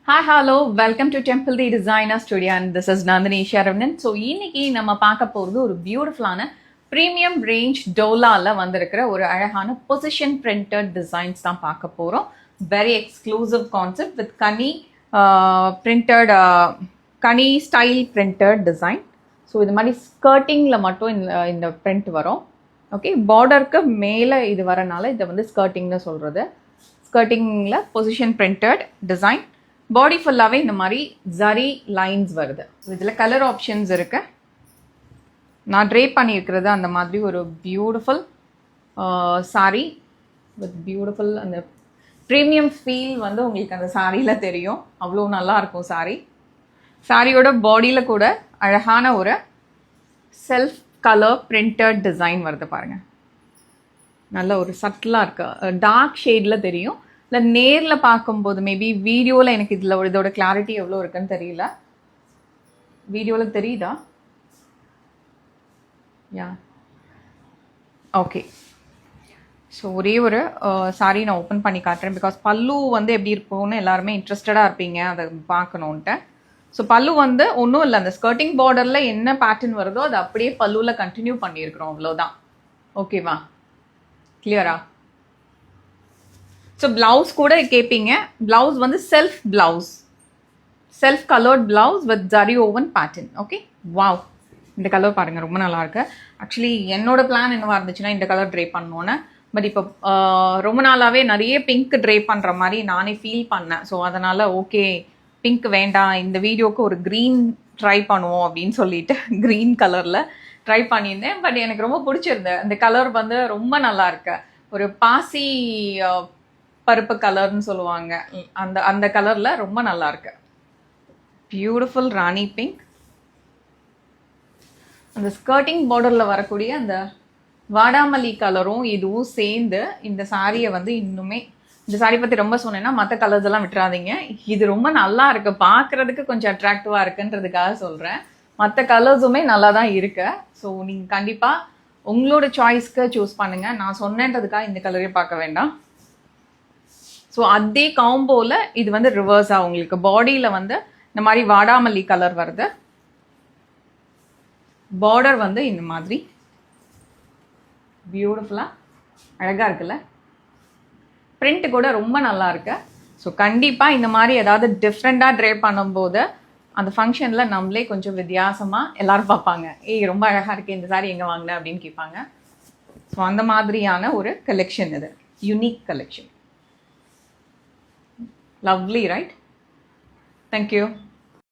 Hi, hello, welcome to Temple the Designer Studio and this is Nandini Sharavnan. So, இன்னைக்கு நம்ம பார்க்க போகிறது ஒரு பியூட்டிஃபுல்லான ப்ரீமியம் ரேஞ்ச் டோலால வந்திருக்கிற ஒரு அழகான பொசிஷன் பிரிண்டட் டிசைன்ஸ் தான் பார்க்க போகிறோம். Very exclusive concept with Ghani printed Ghani style printed design. So இது மாதிரி ஸ்கர்ட்டிங்கில் மட்டும் இந்த பிரிண்ட் வரும். ஓகே, பார்டருக்கு மேலே இது வரனால இதை வந்து ஸ்கர்ட்டிங்னு சொல்கிறது. ஸ்கர்ட்டிங்கில் பொசிஷன் பிரிண்டட் டிசைன், பாடி ஃபுல்லாகவே இந்த மாதிரி ஜரி லைன்ஸ் வருது. இதில் கலர் ஆப்ஷன்ஸ் இருக்கு. நான் ட்ரே பண்ணியிருக்கிறது அந்த மாதிரி ஒரு பியூட்டிஃபுல் சாரீ வித் பியூட்டிஃபுல் அந்த ப்ரீமியம் ஃபீல் வந்து உங்களுக்கு அந்த சாரியில் தெரியும். அவ்வளோ நல்லா இருக்கும் சாரீ. சாரியோட பாடியில் கூட அழகான ஒரு செல்ஃப் கலர் பிரிண்டட் டிசைன் வருது பாருங்கள். நல்ல ஒரு சட்டிலாக இருக்கு, டார்க் ஷேடில் தெரியும். இல்லை நேரில் பார்க்கும்போது மேபி வீடியோவில் எனக்கு இதோட கிளாரிட்டி எவ்வளோ இருக்குன்னு தெரியல. வீடியோவில் தெரியுதா? யா, ஓகே. ஸோ ஒரே ஒரு சாரி நான் ஓப்பன் பண்ணி காட்டுறேன். பிகாஸ் பல்லு வந்து எப்படி இருக்கும்னு எல்லாருமே இன்ட்ரெஸ்டடாக இருப்பீங்க அதை பார்க்கணுன்ட்டு. ஸோ பல்லு வந்து ஒன்றும் இல்லை, அந்த ஸ்கர்ட்டிங் பார்டரில் என்ன பேட்டர்ன் வருதோ அதை அப்படியே பல்லுவில் கண்டினியூ பண்ணியிருக்கிறோம், அவ்வளோதான். ஓகேவா? கிளியரா? ஸோ ப்ளவுஸ் கூட கேட்பீங்க. ப்ளவுஸ் வந்து self blouse, self coloured blouse with zari woven pattern. Okay, wow, இந்த கலர் பாருங்கள், ரொம்ப நல்லா இருக்கு. ஆக்சுவலி என்னோட பிளான் என்னவா இருந்துச்சுன்னா இந்த கலர் ட்ரே பண்ணோன்னு. பட் இப்போ ரொம்ப நாளாகவே நிறைய பிங்க் ட்ரே பண்ணுற மாதிரி நானே ஃபீல் பண்ணேன். ஸோ அதனால் ஓகே, பிங்க் வேண்டாம், இந்த வீடியோவுக்கு ஒரு க்ரீன் ட்ரை பண்ணுவோம் அப்படின்னு சொல்லிட்டு க்ரீன் கலரில் ட்ரை பண்ணியிருந்தேன். பட் எனக்கு ரொம்ப பிடிச்சிருந்தேன். இந்த கலர் வந்து ரொம்ப நல்லா இருக்கு. ஒரு பாசி பருப்பு கலர்னு சொல்லுவாங்க, அந்த கலரில் ரொம்ப நல்லா இருக்கு. பியூட்டிஃபுல் ராணி பிங்க். அந்த ஸ்கர்ட்டிங் பார்டரில் வரக்கூடிய அந்த வாடாமல்லி கலரும் இதுவும் சேர்ந்து இந்த சாரியை வந்து இன்னுமே, இந்த சாரி பற்றி ரொம்ப சொன்னேன்னா மற்ற கலர்ஸ் எல்லாம் விட்டுறாதீங்க. இது ரொம்ப நல்லா இருக்கு, பார்க்குறதுக்கு கொஞ்சம் அட்ராக்டிவாக இருக்குன்றதுக்காக சொல்கிறேன். மற்ற கலர்ஸுமே நல்லா தான் இருக்கு. ஸோ நீங்கள் கண்டிப்பாக உங்களோட சாய்ஸ்க்கு சூஸ் பண்ணுங்கள். நான் சொன்னேன்றதுக்காக இந்த கலரே பார்க்க வேண்டாம். ஸோ அதே காம்போவில் இது வந்து ரிவர்ஸாக உங்களுக்கு பாடியில் வந்து இந்த மாதிரி வாடாமல்லி கலர் வருது. பார்டர் வந்து இந்த மாதிரி பியூட்டிஃபுல்லாக அழகாக இருக்குல்ல. பிரிண்ட் கூட ரொம்ப நல்லா இருக்கு. ஸோ கண்டிப்பாக இந்த மாதிரி ஏதாவது டிஃப்ரெண்ட்டாக ட்ரே பண்ணும்போது அந்த ஃபங்க்ஷனில் நம்மளே கொஞ்சம் வித்தியாசமாக எல்லோரும் பார்ப்பாங்க. ஏய், ரொம்ப அழகாக இருக்குது, இந்த சாரி எங்கே வாங்கினேன் அப்படின்னு கேட்பாங்க. ஸோ அந்த மாதிரியான ஒரு கலெக்ஷன் இது, unique collection. Lovely, right? Thank you.